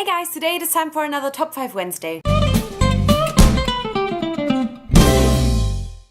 Hey guys, today it is time for another Top 5 Wednesday.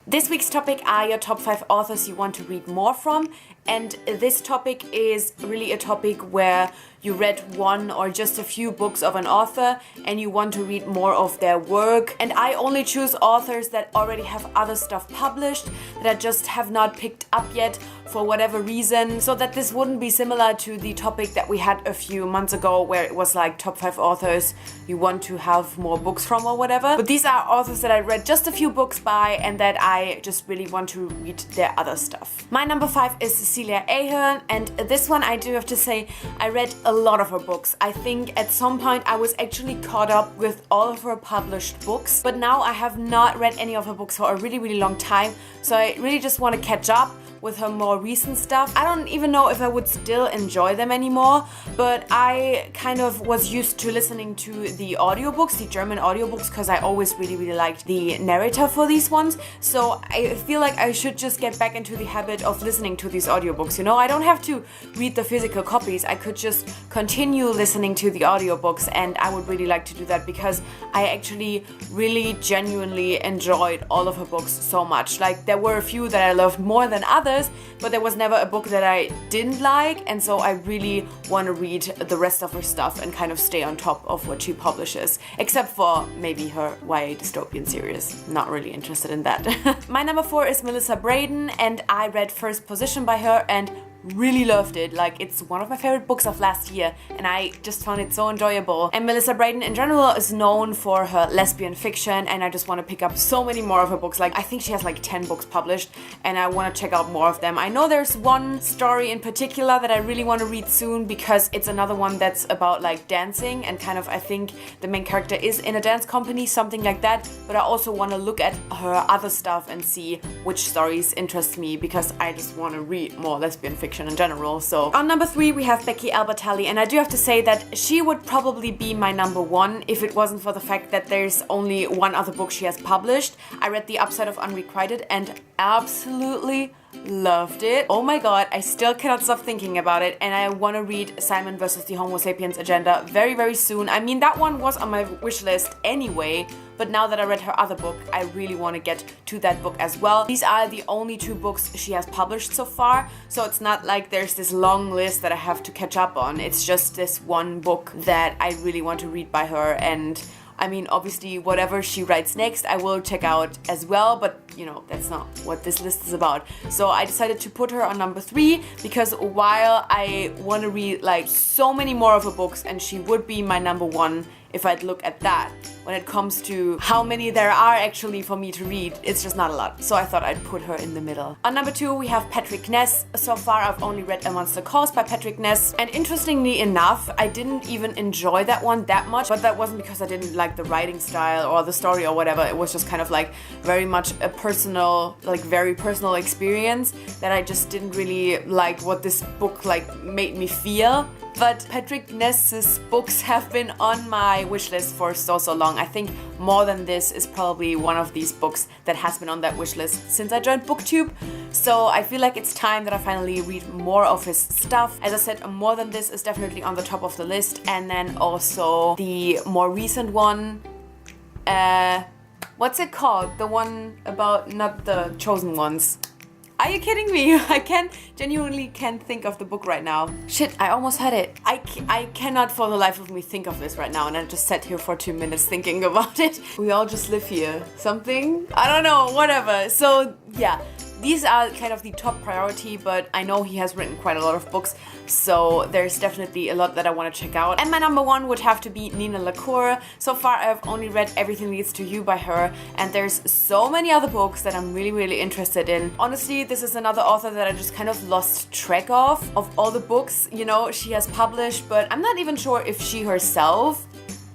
This week's topic are your top 5 authors you want to read more from, and this topic is really a topic where you read one or just a few books of an author and you want to read more of their work. And I only choose authors that already have other stuff published that I just have not picked up yet for whatever reason, so that this wouldn't be similar to the topic that we had a few months ago where it was like top 5 authors you want to have more books from or whatever. But these are authors that I read just a few books by and that I just really want to read their other stuff. My number 5 is Cecilia Ahern, and this one I do have to say I read a lot of her books. I think at some point I was actually caught up with all of her published books, but now I have not read any of her books for a really long time, so I really just want to catch up with her more recent stuff. I don't even know if I would still enjoy them anymore, but I kind of was used to listening to the audiobooks, the German audiobooks, because I always really liked the narrator for these ones. So I feel like I should just get back into the habit of listening to these audiobooks, you know? I don't have to read the physical copies. I could just continue listening to the audiobooks, and I would really like to do that because I actually really genuinely enjoyed all of her books so much. Like, there were a few that I loved more than others, but there was never a book that I didn't like, and so I really want to read the rest of her stuff and kind of stay on top of what she publishes, except for maybe her YA dystopian series. Not really interested in that. My number 4 is Melissa Braden, and I read First Position by her and really loved it. Like, it's one of my favorite books of last year and I just found it so enjoyable. And Melissa Braden in general is known for her lesbian fiction, and I just want to pick up so many more of her books. Like, I think she has like 10 books published and I want to check out more of them. I know there's one story in particular that I really want to read soon because it's another one that's about like dancing and kind of, I think the main character is in a dance company, something like that. But I also want to look at her other stuff and see which stories interest me because I just want to read more lesbian fiction in general. So on number 3 we have Becky Albertalli, and I do have to say that she would probably be my number 1 if it wasn't for the fact that there's only one other book she has published. I read The Upside of Unrequited and absolutely loved it. Oh my god, I still cannot stop thinking about it, and I want to read Simon versus the Homo Sapiens Agenda very soon. I mean, that one was on my wish list anyway, but now that I read her other book, I really want to get to that book as well. These are the only 2 books she has published so far, so it's not like there's this long list that I have to catch up on. It's just this one book that I really want to read by her, and I mean, obviously, whatever she writes next, I will check out as well, but, you know, that's not what this list is about. So I decided to put her on number 3 because while I want to read, like, so many more of her books, and she would be my number 1 if I'd look at that, when it comes to how many there are actually for me to read, it's just not a lot. So I thought I'd put her in the middle. On number 2, we have Patrick Ness. So far, I've only read A Monster Calls by Patrick Ness, and interestingly enough, I didn't even enjoy that one that much, but that wasn't because I didn't like the writing style or the story or whatever. It was just kind of like very much a personal, like very personal experience that I just didn't really like what this book like made me feel. But Patrick Ness's books have been on my wish list for so long. I think More Than This is probably one of these books that has been on that wish list since I joined BookTube. So I feel like it's time that I finally read more of his stuff. As I said, More Than This is definitely on the top of the list. And then also the more recent one, what's it called? The one about not the chosen ones. Are you kidding me? I genuinely can't think of the book right now. Shit, I almost had it. I cannot for the life of me think of this right now, and I just sat here for 2 minutes thinking about it. We all just live here. Something? I don't know, whatever. So yeah, these are kind of the top priority, but I know he has written quite a lot of books, so there's definitely a lot that I want to check out. And my number 1 would have to be Nina Lacour. So far I've only read Everything Leads to You by her, and there's so many other books that I'm really interested in. Honestly, this is another author that I just kind of lost track of all the books, you know, she has published, but I'm not even sure if she herself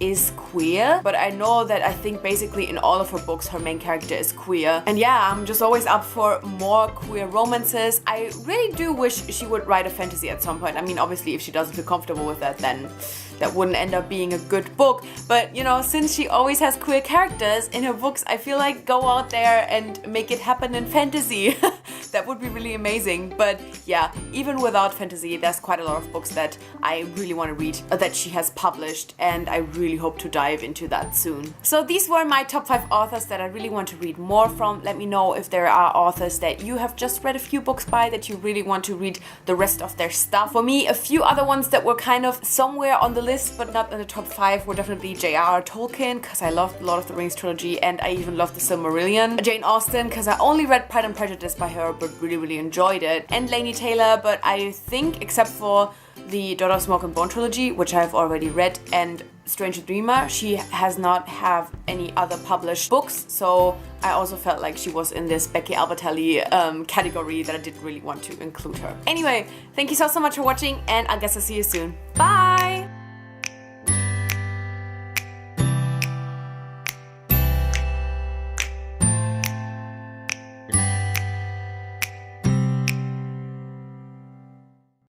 is queer, but I know that I think basically in all of her books her main character is queer. And yeah, I'm just always up for more queer romances. I really do wish she would write a fantasy at some point. I mean, obviously if she doesn't feel comfortable with that, then that wouldn't end up being a good book. But you know, since she always has queer characters in her books, I feel like go out there and make it happen in fantasy. That would be really amazing. But yeah, even without fantasy, there's quite a lot of books that I really want to read that she has published, and I really hope to dive into that soon. So these were my top 5 authors that I really want to read more from. Let me know if there are authors that you have just read a few books by that you really want to read the rest of their stuff. For me, a few other ones that were kind of somewhere on the list but not in the top 5 were definitely J.R.R. Tolkien, because I loved Lord of the Rings trilogy, and I even loved the Silmarillion. Jane Austen, because I only read Pride and Prejudice by her but really enjoyed it. And Laini Taylor, but I think except for the Daughter of Smoke and Bone trilogy, which I've already read, and Stranger Dreamer, she has not have any other published books, so I also felt like she was in this Becky Albertalli category that I didn't really want to include her. Anyway, thank you so much for watching, and I guess I'll see you soon. Bye!